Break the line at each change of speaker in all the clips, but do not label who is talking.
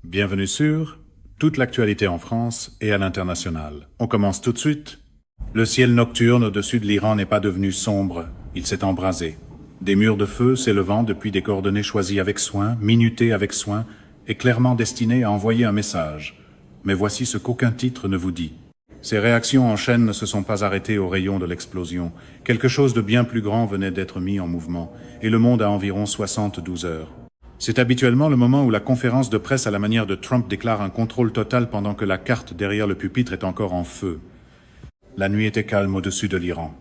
Bienvenue sur toute l'actualité en France et à l'international. On commence tout de suite. Le ciel nocturne au-dessus de l'Iran n'est pas devenu sombre, il s'est embrasé. Des murs de feu s'élevant depuis des coordonnées choisies avec soin, minutées avec soin, et clairement destinées à envoyer un message. Mais voici ce qu'aucun titre ne vous dit. Ces réactions en chaîne ne se sont pas arrêtées au rayon de l'explosion. Quelque chose de bien plus grand venait d'être mis en mouvement, et le monde a environ 72 heures. C'est habituellement le moment où la conférence de presse à la manière de Trump déclare un contrôle total pendant que la carte derrière le pupitre est encore en feu. La nuit était calme au-dessus de l'Iran.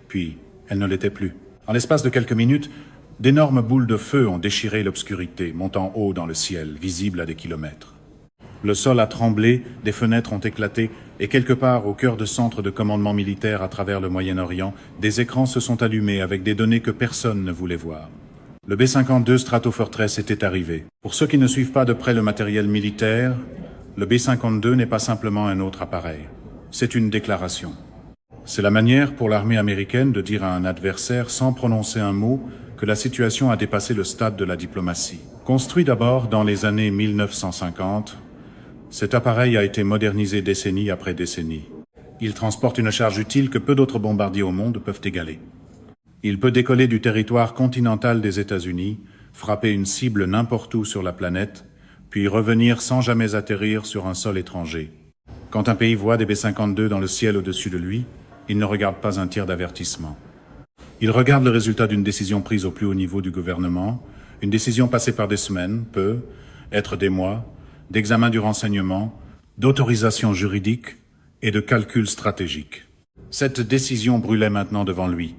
Puis, elle ne l'était plus. En l'espace de quelques minutes, d'énormes boules de feu ont déchiré l'obscurité, montant haut dans le ciel, visibles à des kilomètres. Le sol a tremblé, des fenêtres ont éclaté, et quelque part au cœur de centres de commandement militaire à travers le Moyen-Orient, des écrans se sont allumés avec des données que personne ne voulait voir. Le B-52 Stratofortress était arrivé. Pour ceux qui ne suivent pas de près le matériel militaire, le B-52 n'est pas simplement un autre appareil. C'est une déclaration. C'est la manière pour l'armée américaine de dire à un adversaire, sans prononcer un mot, que la situation a dépassé le stade de la diplomatie. Construit d'abord dans les années 1950, cet appareil a été modernisé décennie après décennie. Il transporte une charge utile que peu d'autres bombardiers au monde peuvent égaler. Il peut décoller du territoire continental des États-Unis, frapper une cible n'importe où sur la planète, puis revenir sans jamais atterrir sur un sol étranger. Quand un pays voit des B-52 dans le ciel au-dessus de lui, il ne regarde pas un tir d'avertissement. Il regarde le résultat d'une décision prise au plus haut niveau du gouvernement, une décision passée par des semaines, être des mois, d'examen du renseignement, d'autorisation juridique et de calcul stratégique. Cette décision brûlait maintenant devant lui.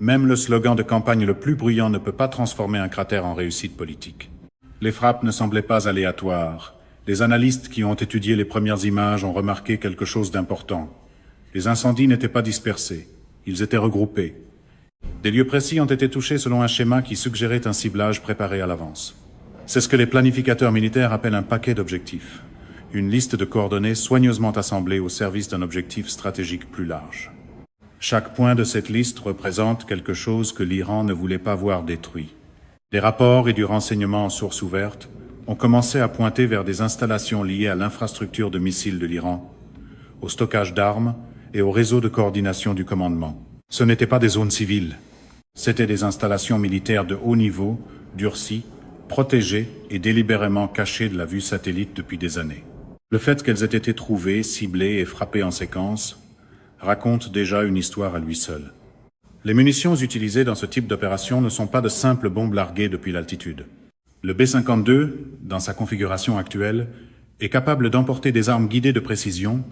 Même le slogan de campagne le plus bruyant ne peut pas transformer un cratère en réussite politique. Les frappes ne semblaient pas aléatoires. Les analystes qui ont étudié les premières images ont remarqué quelque chose d'important. Les incendies n'étaient pas dispersés, ils étaient regroupés. Des lieux précis ont été touchés selon un schéma qui suggérait un ciblage préparé à l'avance. C'est ce que les planificateurs militaires appellent un paquet d'objectifs, une liste de coordonnées soigneusement assemblées au service d'un objectif stratégique plus large. Chaque point de cette liste représente quelque chose que l'Iran ne voulait pas voir détruit. Des rapports et du renseignement en source ouverte ont commencé à pointer vers des installations liées à l'infrastructure de missiles de l'Iran, au stockage d'armes et au réseau de coordination du commandement. Ce n'étaient pas des zones civiles, c'étaient des installations militaires de haut niveau, durcies, protégées et délibérément cachées de la vue satellite depuis des années. Le fait qu'elles aient été trouvées, ciblées et frappées en séquence raconte déjà une histoire à lui seul. Les munitions utilisées dans ce type d'opération ne sont pas de simples bombes larguées depuis l'altitude. Le B-52, dans sa configuration actuelle, est capable d'emporter des armes guidées de précision,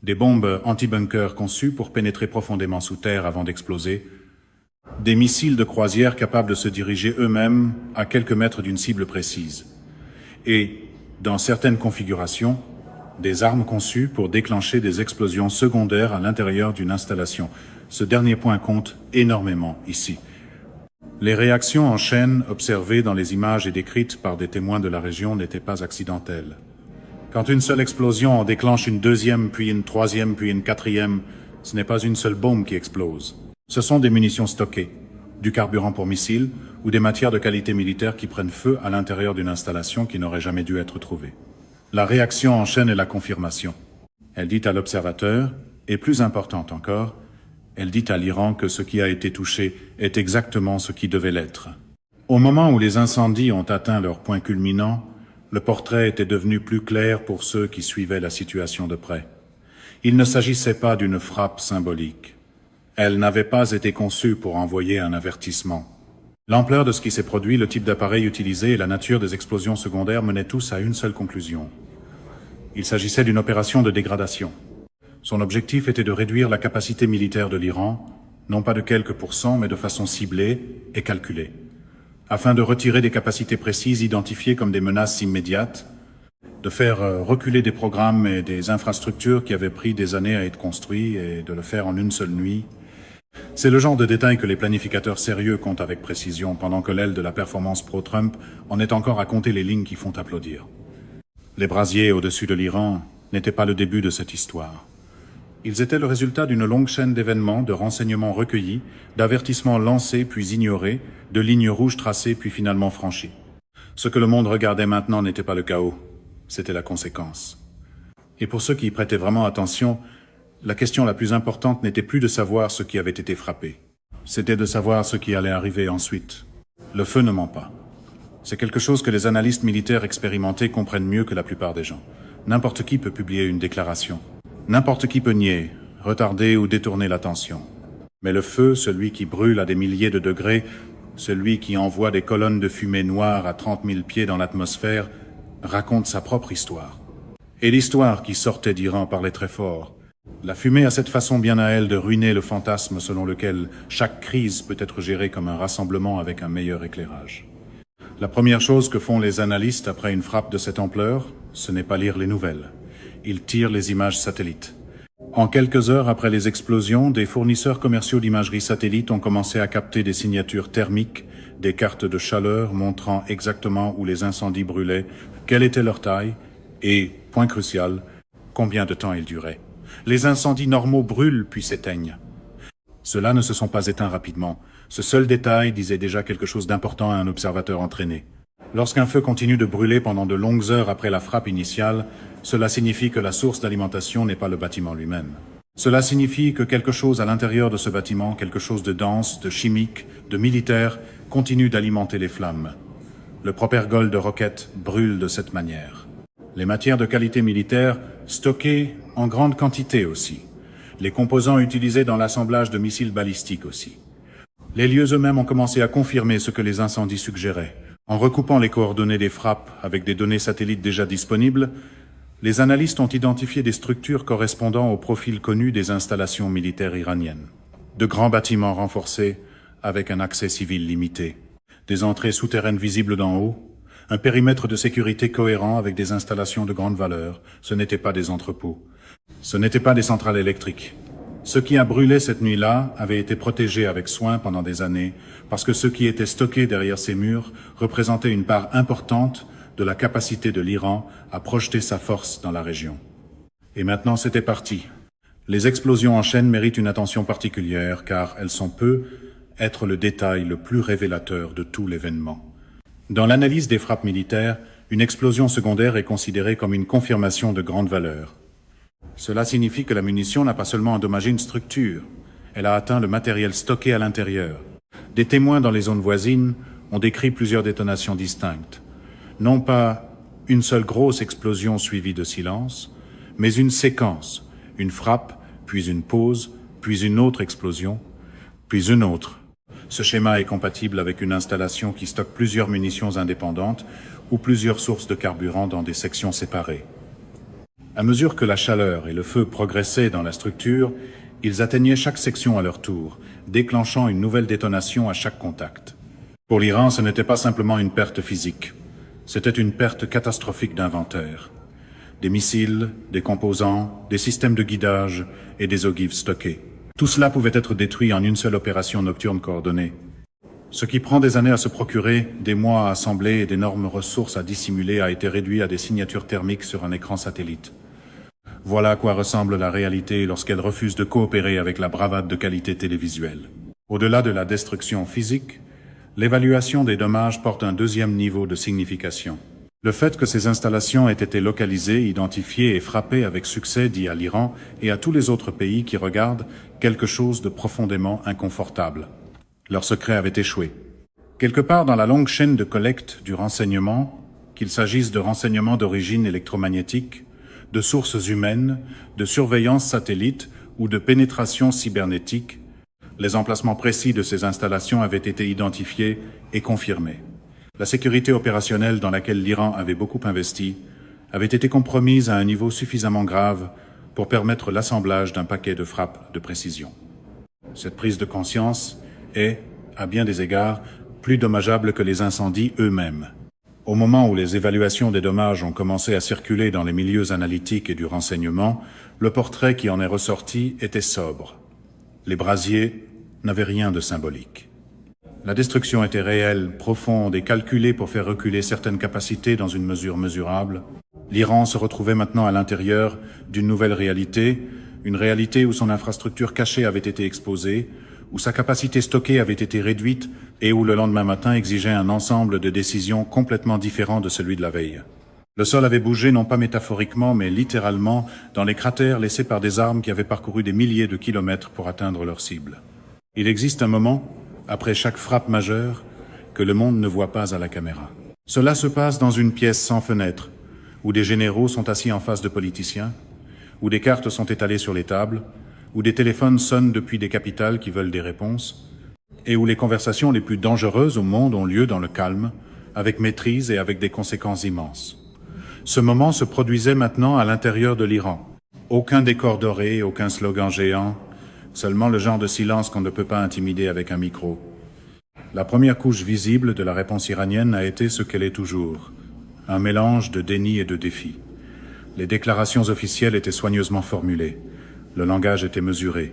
des bombes anti-bunker conçues pour pénétrer profondément sous terre avant d'exploser, des missiles de croisière capables de se diriger eux-mêmes à quelques mètres d'une cible précise, et, dans certaines configurations, des armes conçues pour déclencher des explosions secondaires à l'intérieur d'une installation. Ce dernier point compte énormément ici. Les réactions en chaîne observées dans les images et décrites par des témoins de la région n'étaient pas accidentelles. Quand une seule explosion en déclenche une deuxième, puis une troisième, puis une quatrième, ce n'est pas une seule bombe qui explose. Ce sont des munitions stockées, du carburant pour missiles ou des matières de qualité militaire qui prennent feu à l'intérieur d'une installation qui n'aurait jamais dû être trouvée. La réaction en chaîne est la confirmation. Elle dit à l'observateur, et plus importante encore, elle dit à l'Iran que ce qui a été touché est exactement ce qui devait l'être. Au moment où les incendies ont atteint leur point culminant, le portrait était devenu plus clair pour ceux qui suivaient la situation de près. Il ne s'agissait pas d'une frappe symbolique. Elle n'avait pas été conçue pour envoyer un avertissement. L'ampleur de ce qui s'est produit, le type d'appareil utilisé et la nature des explosions secondaires menaient tous à une seule conclusion. Il s'agissait d'une opération de dégradation. Son objectif était de réduire la capacité militaire de l'Iran, non pas de quelques pourcents, mais de façon ciblée et calculée, afin de retirer des capacités précises identifiées comme des menaces immédiates, de faire reculer des programmes et des infrastructures qui avaient pris des années à être construits et de le faire en une seule nuit. C'est le genre de détail que les planificateurs sérieux comptent avec précision, pendant que l'aile de la performance pro-Trump en est encore à compter les lignes qui font applaudir. Les brasiers au-dessus de l'Iran n'étaient pas le début de cette histoire. Ils étaient le résultat d'une longue chaîne d'événements, de renseignements recueillis, d'avertissements lancés puis ignorés, de lignes rouges tracées puis finalement franchies. Ce que le monde regardait maintenant n'était pas le chaos, c'était la conséquence. Et pour ceux qui y prêtaient vraiment attention, la question la plus importante n'était plus de savoir ce qui avait été frappé. C'était de savoir ce qui allait arriver ensuite. Le feu ne ment pas. C'est quelque chose que les analystes militaires expérimentés comprennent mieux que la plupart des gens. N'importe qui peut publier une déclaration. N'importe qui peut nier, retarder ou détourner l'attention. Mais le feu, celui qui brûle à des milliers de degrés, celui qui envoie des colonnes de fumée noire à 30 000 pieds dans l'atmosphère, raconte sa propre histoire. Et l'histoire qui sortait d'Iran parlait très fort. La fumée a cette façon bien à elle de ruiner le fantasme selon lequel chaque crise peut être gérée comme un rassemblement avec un meilleur éclairage. La première chose que font les analystes après une frappe de cette ampleur, ce n'est pas lire les nouvelles. Ils tirent les images satellites. En quelques heures après les explosions, des fournisseurs commerciaux d'imagerie satellite ont commencé à capter des signatures thermiques, des cartes de chaleur montrant exactement où les incendies brûlaient, quelle était leur taille et, point crucial, combien de temps ils duraient. Les incendies normaux brûlent puis s'éteignent. Ceux-là ne se sont pas éteints rapidement. Ce seul détail disait déjà quelque chose d'important à un observateur entraîné. Lorsqu'un feu continue de brûler pendant de longues heures après la frappe initiale, cela signifie que la source d'alimentation n'est pas le bâtiment lui-même. Cela signifie que quelque chose à l'intérieur de ce bâtiment, quelque chose de dense, de chimique, de militaire, continue d'alimenter les flammes. Le propergol de roquettes brûle de cette manière. Les matières de qualité militaire, stockées en grande quantité aussi. Les composants utilisés dans l'assemblage de missiles balistiques aussi. Les lieux eux-mêmes ont commencé à confirmer ce que les incendies suggéraient. En recoupant les coordonnées des frappes avec des données satellites déjà disponibles, les analystes ont identifié des structures correspondant au profil connu des installations militaires iraniennes. De grands bâtiments renforcés avec un accès civil limité. Des entrées souterraines visibles d'en haut. Un périmètre de sécurité cohérent avec des installations de grande valeur. Ce n'étaient pas des entrepôts. Ce n'étaient pas des centrales électriques. Ce qui a brûlé cette nuit-là avait été protégé avec soin pendant des années, parce que ce qui était stocké derrière ces murs représentait une part importante de la capacité de l'Iran à projeter sa force dans la région. Et maintenant c'était parti. Les explosions en chaîne méritent une attention particulière, car elles sont être le détail le plus révélateur de tout l'événement. Dans l'analyse des frappes militaires, une explosion secondaire est considérée comme une confirmation de grande valeur. Cela signifie que la munition n'a pas seulement endommagé une structure, elle a atteint le matériel stocké à l'intérieur. Des témoins dans les zones voisines ont décrit plusieurs détonations distinctes. Non pas une seule grosse explosion suivie de silence, mais une séquence, une frappe, puis une pause, puis une autre explosion, puis une autre. Ce schéma est compatible avec une installation qui stocke plusieurs munitions indépendantes ou plusieurs sources de carburant dans des sections séparées. À mesure que la chaleur et le feu progressaient dans la structure, ils atteignaient chaque section à leur tour, déclenchant une nouvelle détonation à chaque contact. Pour l'Iran, ce n'était pas simplement une perte physique, c'était une perte catastrophique d'inventaire. Des missiles, des composants, des systèmes de guidage et des ogives stockés. Tout cela pouvait être détruit en une seule opération nocturne coordonnée. Ce qui prend des années à se procurer, des mois à assembler et d'énormes ressources à dissimuler a été réduit à des signatures thermiques sur un écran satellite. Voilà à quoi ressemble la réalité lorsqu'elle refuse de coopérer avec la bravade de qualité télévisuelle. Au-delà de la destruction physique, l'évaluation des dommages porte un deuxième niveau de signification. Le fait que ces installations aient été localisées, identifiées et frappées avec succès dit à l'Iran et à tous les autres pays qui regardent quelque chose de profondément inconfortable. Leur secret avait échoué. Quelque part dans la longue chaîne de collecte du renseignement, qu'il s'agisse de renseignements d'origine électromagnétique, de sources humaines, de surveillance satellite ou de pénétration cybernétique, les emplacements précis de ces installations avaient été identifiés et confirmés. La sécurité opérationnelle dans laquelle l'Iran avait beaucoup investi avait été compromise à un niveau suffisamment grave pour permettre l'assemblage d'un paquet de frappes de précision. Cette prise de conscience est, à bien des égards, plus dommageable que les incendies eux-mêmes. Au moment où les évaluations des dommages ont commencé à circuler dans les milieux analytiques et du renseignement, le portrait qui en est ressorti était sobre. Les brasiers n'avaient rien de symbolique. La destruction était réelle, profonde et calculée pour faire reculer certaines capacités dans une mesure mesurable. L'Iran se retrouvait maintenant à l'intérieur d'une nouvelle réalité, une réalité où son infrastructure cachée avait été exposée, où sa capacité stockée avait été réduite et où le lendemain matin exigeait un ensemble de décisions complètement différent de celui de la veille. Le sol avait bougé non pas métaphoriquement, mais littéralement, dans les cratères laissés par des armes qui avaient parcouru des milliers de kilomètres pour atteindre leur cible. Il existe un moment, après chaque frappe majeure, que le monde ne voit pas à la caméra. Cela se passe dans une pièce sans fenêtre, où des généraux sont assis en face de politiciens, où des cartes sont étalées sur les tables, où des téléphones sonnent depuis des capitales qui veulent des réponses, et où les conversations les plus dangereuses au monde ont lieu dans le calme, avec maîtrise et avec des conséquences immenses. Ce moment se produisait maintenant à l'intérieur de l'Iran. Aucun décor doré, aucun slogan géant, seulement le genre de silence qu'on ne peut pas intimider avec un micro. La première couche visible de la réponse iranienne a été ce qu'elle est toujours, un mélange de déni et de défi. Les déclarations officielles étaient soigneusement formulées, le langage était mesuré.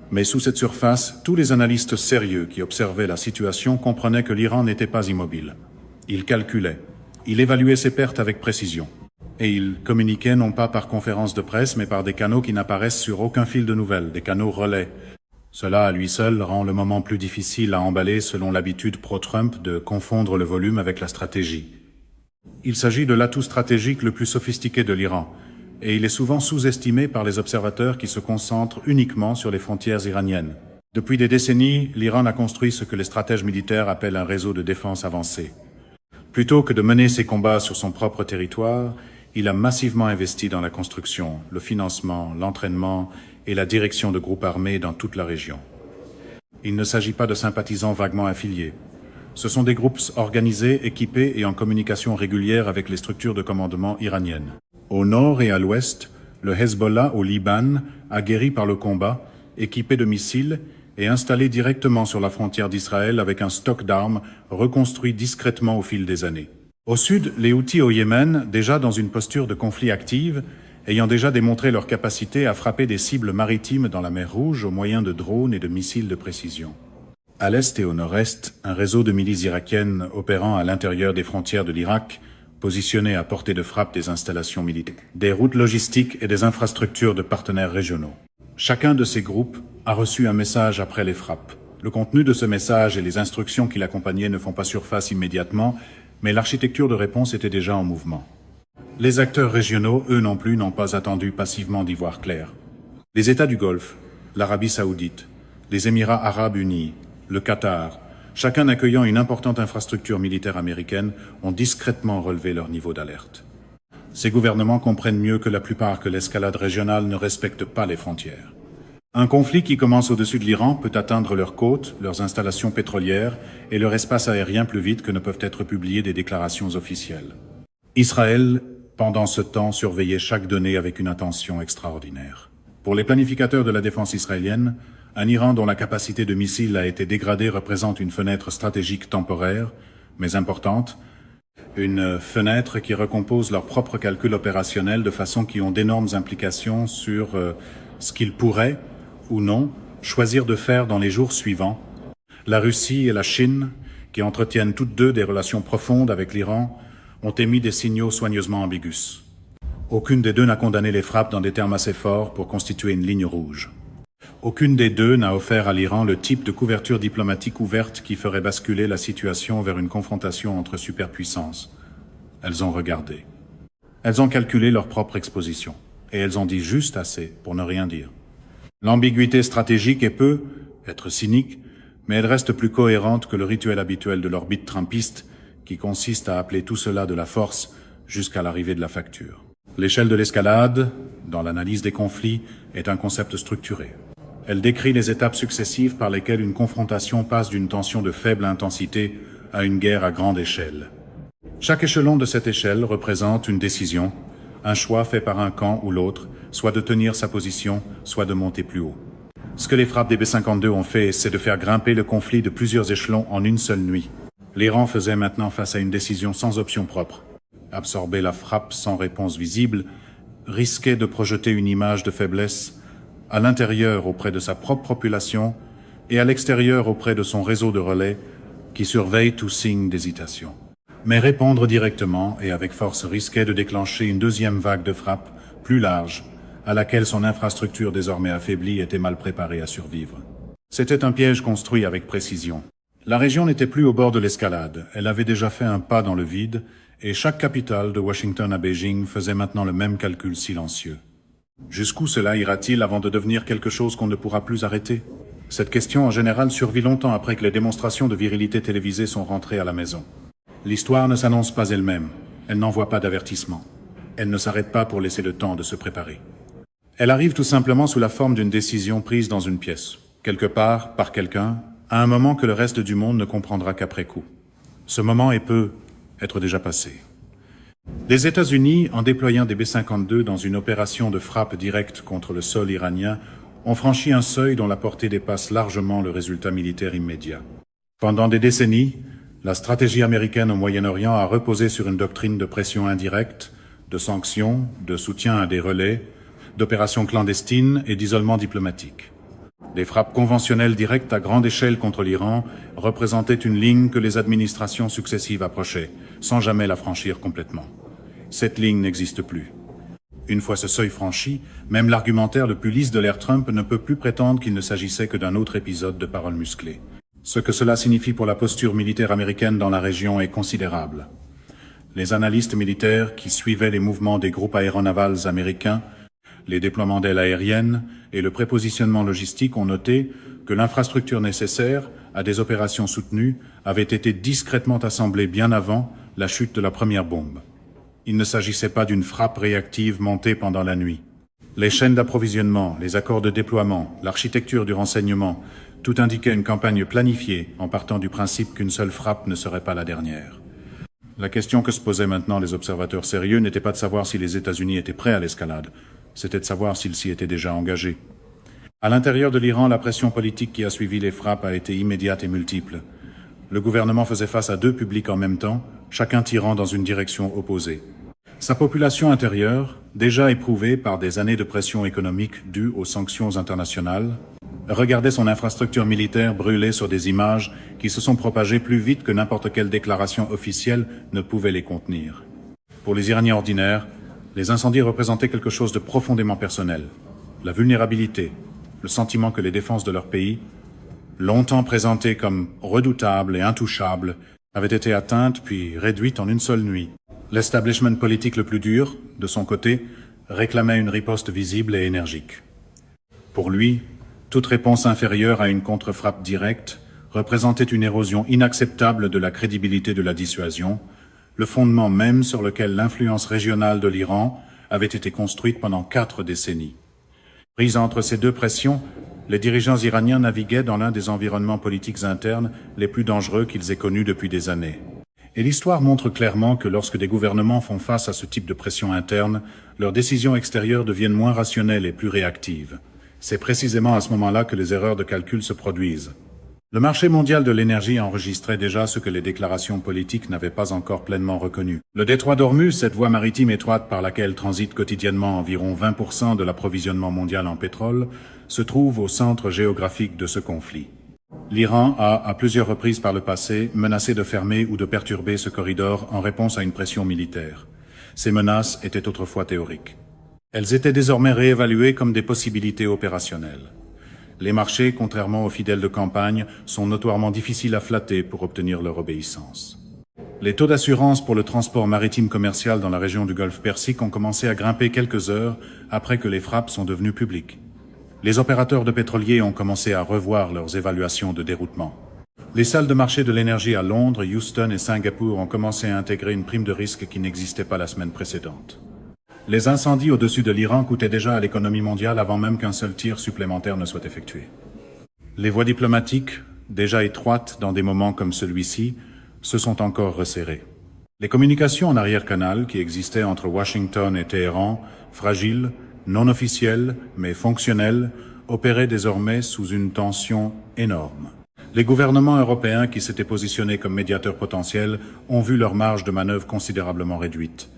Mais sous cette surface, tous les analystes sérieux qui observaient la situation comprenaient que l'Iran n'était pas immobile. Il calculait, il évaluait ses pertes avec précision. Et il communiquait non pas par conférence de presse, mais par des canaux qui n'apparaissent sur aucun fil de nouvelles, des canaux relais. Cela, à lui seul, rend le moment plus difficile à emballer selon l'habitude pro-Trump de confondre le volume avec la stratégie. Il s'agit de l'atout stratégique le plus sophistiqué de l'Iran, et il est souvent sous-estimé par les observateurs qui se concentrent uniquement sur les frontières iraniennes. Depuis des décennies, l'Iran a construit ce que les stratèges militaires appellent un réseau de défense avancé. Plutôt que de mener ses combats sur son propre territoire, il a massivement investi dans la construction, le financement, l'entraînement et la direction de groupes armés dans toute la région. Il ne s'agit pas de sympathisants vaguement affiliés. Ce sont des groupes organisés, équipés et en communication régulière avec les structures de commandement iraniennes. Au nord et à l'ouest, le Hezbollah au Liban, aguerri par le combat, équipé de missiles et installé directement sur la frontière d'Israël avec un stock d'armes reconstruit discrètement au fil des années. Au sud, les Houthis au Yémen, déjà dans une posture de conflit active, ayant déjà démontré leur capacité à frapper des cibles maritimes dans la mer Rouge au moyen de drones et de missiles de précision. À l'est et au nord-est, un réseau de milices irakiennes opérant à l'intérieur des frontières de l'Irak, positionné à portée de frappe des installations militaires, des routes logistiques et des infrastructures de partenaires régionaux. Chacun de ces groupes a reçu un message après les frappes. Le contenu de ce message et les instructions qui l'accompagnaient ne font pas surface immédiatement, mais l'architecture de réponse était déjà en mouvement. Les acteurs régionaux, eux non plus, n'ont pas attendu passivement d'y voir clair. Les États du Golfe, l'Arabie saoudite, les Émirats arabes unis, le Qatar, chacun accueillant une importante infrastructure militaire américaine, ont discrètement relevé leur niveau d'alerte. Ces gouvernements comprennent mieux que la plupart que l'escalade régionale ne respecte pas les frontières. Un conflit qui commence au-dessus de l'Iran peut atteindre leurs côtes, leurs installations pétrolières et leur espace aérien plus vite que ne peuvent être publiées des déclarations officielles. Israël, pendant ce temps, surveillait chaque donnée avec une attention extraordinaire. Pour les planificateurs de la défense israélienne, un Iran dont la capacité de missiles a été dégradée représente une fenêtre stratégique temporaire, mais importante, une fenêtre qui recompose leurs propres calculs opérationnels de façon qui ont d'énormes implications sur ce qu'ils pourraient, ou non, choisir de faire dans les jours suivants. La Russie et la Chine, qui entretiennent toutes deux des relations profondes avec l'Iran, ont émis des signaux soigneusement ambigus. Aucune des deux n'a condamné les frappes dans des termes assez forts pour constituer une ligne rouge. Aucune des deux n'a offert à l'Iran le type de couverture diplomatique ouverte qui ferait basculer la situation vers une confrontation entre superpuissances. Elles ont regardé. Elles ont calculé leur propre exposition. Et elles ont dit juste assez pour ne rien dire. L'ambiguïté stratégique peut être cynique, mais elle reste plus cohérente que le rituel habituel de l'orbite trumpiste qui consiste à appeler tout cela de la force jusqu'à l'arrivée de la facture. L'échelle de l'escalade, dans l'analyse des conflits, est un concept structuré. Elle décrit les étapes successives par lesquelles une confrontation passe d'une tension de faible intensité à une guerre à grande échelle. Chaque échelon de cette échelle représente une décision, un choix fait par un camp ou l'autre, soit de tenir sa position, soit de monter plus haut. Ce que les frappes des B-52 ont fait, c'est de faire grimper le conflit de plusieurs échelons en une seule nuit. L'Iran faisait maintenant face à une décision sans option propre. Absorber la frappe sans réponse visible risquait de projeter une image de faiblesse à l'intérieur auprès de sa propre population et à l'extérieur auprès de son réseau de relais qui surveille tout signe d'hésitation. Mais répondre directement et avec force risquait de déclencher une deuxième vague de frappes plus large, à laquelle son infrastructure désormais affaiblie était mal préparée à survivre. C'était un piège construit avec précision. La région n'était plus au bord de l'escalade, elle avait déjà fait un pas dans le vide, et chaque capitale, de Washington à Beijing, faisait maintenant le même calcul silencieux. Jusqu'où cela ira-t-il avant de devenir quelque chose qu'on ne pourra plus arrêter? Cette question en général survit longtemps après que les démonstrations de virilité télévisées sont rentrées à la maison. L'histoire ne s'annonce pas elle-même, elle n'envoie pas d'avertissement. Elle ne s'arrête pas pour laisser le temps de se préparer. Elle arrive tout simplement sous la forme d'une décision prise dans une pièce, quelque part, par quelqu'un, à un moment que le reste du monde ne comprendra qu'après coup. Ce moment peut être déjà passé. Les États-Unis, en déployant des B-52 dans une opération de frappe directe contre le sol iranien, ont franchi un seuil dont la portée dépasse largement le résultat militaire immédiat. Pendant des décennies, la stratégie américaine au Moyen-Orient a reposé sur une doctrine de pression indirecte, de sanctions, de soutien à des relais, d'opérations clandestines et d'isolement diplomatique. Des frappes conventionnelles directes à grande échelle contre l'Iran représentaient une ligne que les administrations successives approchaient, sans jamais la franchir complètement. Cette ligne n'existe plus. Une fois ce seuil franchi, même l'argumentaire le plus lisse de l'ère Trump ne peut plus prétendre qu'il ne s'agissait que d'un autre épisode de paroles musclées. Ce que cela signifie pour la posture militaire américaine dans la région est considérable. Les analystes militaires qui suivaient les mouvements des groupes aéronavals américains, les déploiements d'ailes aériennes et le prépositionnement logistique ont noté que l'infrastructure nécessaire à des opérations soutenues avait été discrètement assemblée bien avant la chute de la première bombe. Il ne s'agissait pas d'une frappe réactive montée pendant la nuit. Les chaînes d'approvisionnement, les accords de déploiement, l'architecture du renseignement, tout indiquait une campagne planifiée en partant du principe qu'une seule frappe ne serait pas la dernière. La question que se posaient maintenant les observateurs sérieux n'était pas de savoir si les États-Unis étaient prêts à l'escalade, c'était de savoir s'ils s'y étaient déjà engagés. À l'intérieur de l'Iran, la pression politique qui a suivi les frappes a été immédiate et multiple. Le gouvernement faisait face à deux publics en même temps, chacun tirant dans une direction opposée. Sa population intérieure, déjà éprouvée par des années de pression économique dues aux sanctions internationales, regardait son infrastructure militaire brûler sur des images qui se sont propagées plus vite que n'importe quelle déclaration officielle ne pouvait les contenir. Pour les Iraniens ordinaires, les incendies représentaient quelque chose de profondément personnel. La vulnérabilité, le sentiment que les défenses de leur pays, longtemps présentées comme redoutables et intouchables, avaient été atteintes puis réduites en une seule nuit. L'establishment politique le plus dur, de son côté, réclamait une riposte visible et énergique. Pour lui, toute réponse inférieure à une contre-frappe directe représentait une érosion inacceptable de la crédibilité de la dissuasion, le fondement même sur lequel l'influence régionale de l'Iran avait été construite pendant 4 décennies. Pris entre ces deux pressions, les dirigeants iraniens naviguaient dans l'un des environnements politiques internes les plus dangereux qu'ils aient connus depuis des années. Et l'histoire montre clairement que lorsque des gouvernements font face à ce type de pression interne, leurs décisions extérieures deviennent moins rationnelles et plus réactives. C'est précisément à ce moment-là que les erreurs de calcul se produisent. Le marché mondial de l'énergie enregistrait déjà ce que les déclarations politiques n'avaient pas encore pleinement reconnu. Le détroit d'Ormuz, cette voie maritime étroite par laquelle transite quotidiennement environ 20% de l'approvisionnement mondial en pétrole, se trouve au centre géographique de ce conflit. L'Iran a, à plusieurs reprises par le passé, menacé de fermer ou de perturber ce corridor en réponse à une pression militaire. Ces menaces étaient autrefois théoriques. Elles étaient désormais réévaluées comme des possibilités opérationnelles. Les marchés, contrairement aux fidèles de campagne, sont notoirement difficiles à flatter pour obtenir leur obéissance. Les taux d'assurance pour le transport maritime commercial dans la région du Golfe Persique ont commencé à grimper quelques heures après que les frappes sont devenues publiques. Les opérateurs de pétroliers ont commencé à revoir leurs évaluations de déroutement. Les salles de marché de l'énergie à Londres, Houston et Singapour ont commencé à intégrer une prime de risque qui n'existait pas la semaine précédente. Les incendies au-dessus de l'Iran coûtaient déjà à l'économie mondiale avant même qu'un seul tir supplémentaire ne soit effectué. Les voies diplomatiques, déjà étroites dans des moments comme celui-ci, se sont encore resserrées. Les communications en arrière-canal qui existaient entre Washington et Téhéran, fragiles, non officielles, mais fonctionnelles, opéraient désormais sous une tension énorme. Les gouvernements européens qui s'étaient positionnés comme médiateurs potentiels ont vu leur marge de manœuvre considérablement réduite.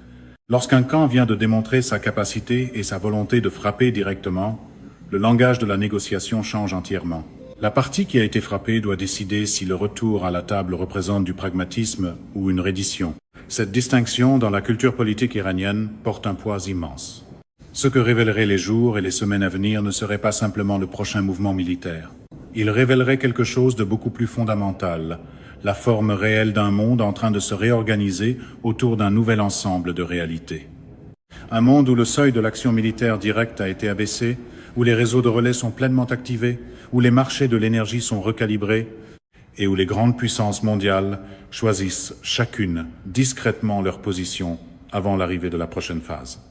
Lorsqu'un camp vient de démontrer sa capacité et sa volonté de frapper directement, le langage de la négociation change entièrement. La partie qui a été frappée doit décider si le retour à la table représente du pragmatisme ou une reddition. Cette distinction dans la culture politique iranienne porte un poids immense. Ce que révéleraient les jours et les semaines à venir ne serait pas simplement le prochain mouvement militaire. Il révélerait quelque chose de beaucoup plus fondamental, la forme réelle d'un monde en train de se réorganiser autour d'un nouvel ensemble de réalités. Un monde où le seuil de l'action militaire directe a été abaissé, où les réseaux de relais sont pleinement activés, où les marchés de l'énergie sont recalibrés et où les grandes puissances mondiales choisissent chacune discrètement leur position avant l'arrivée de la prochaine phase.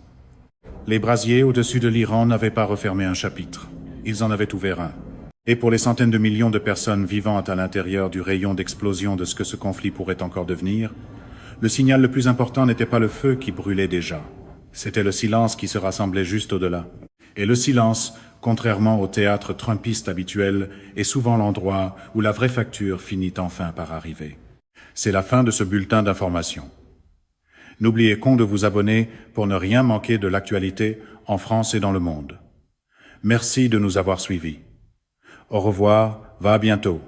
Les brasiers au-dessus de l'Iran n'avaient pas refermé un chapitre, ils en avaient ouvert un. Et pour les centaines de millions de personnes vivant à l'intérieur du rayon d'explosion de ce que ce conflit pourrait encore devenir, le signal le plus important n'était pas le feu qui brûlait déjà, c'était le silence qui se rassemblait juste au-delà. Et le silence, contrairement au théâtre trumpiste habituel, est souvent l'endroit où la vraie facture finit enfin par arriver. C'est la fin de ce bulletin d'information. N'oubliez pas de vous abonner pour ne rien manquer de l'actualité en France et dans le monde. Merci de nous avoir suivis. Au revoir, à bientôt.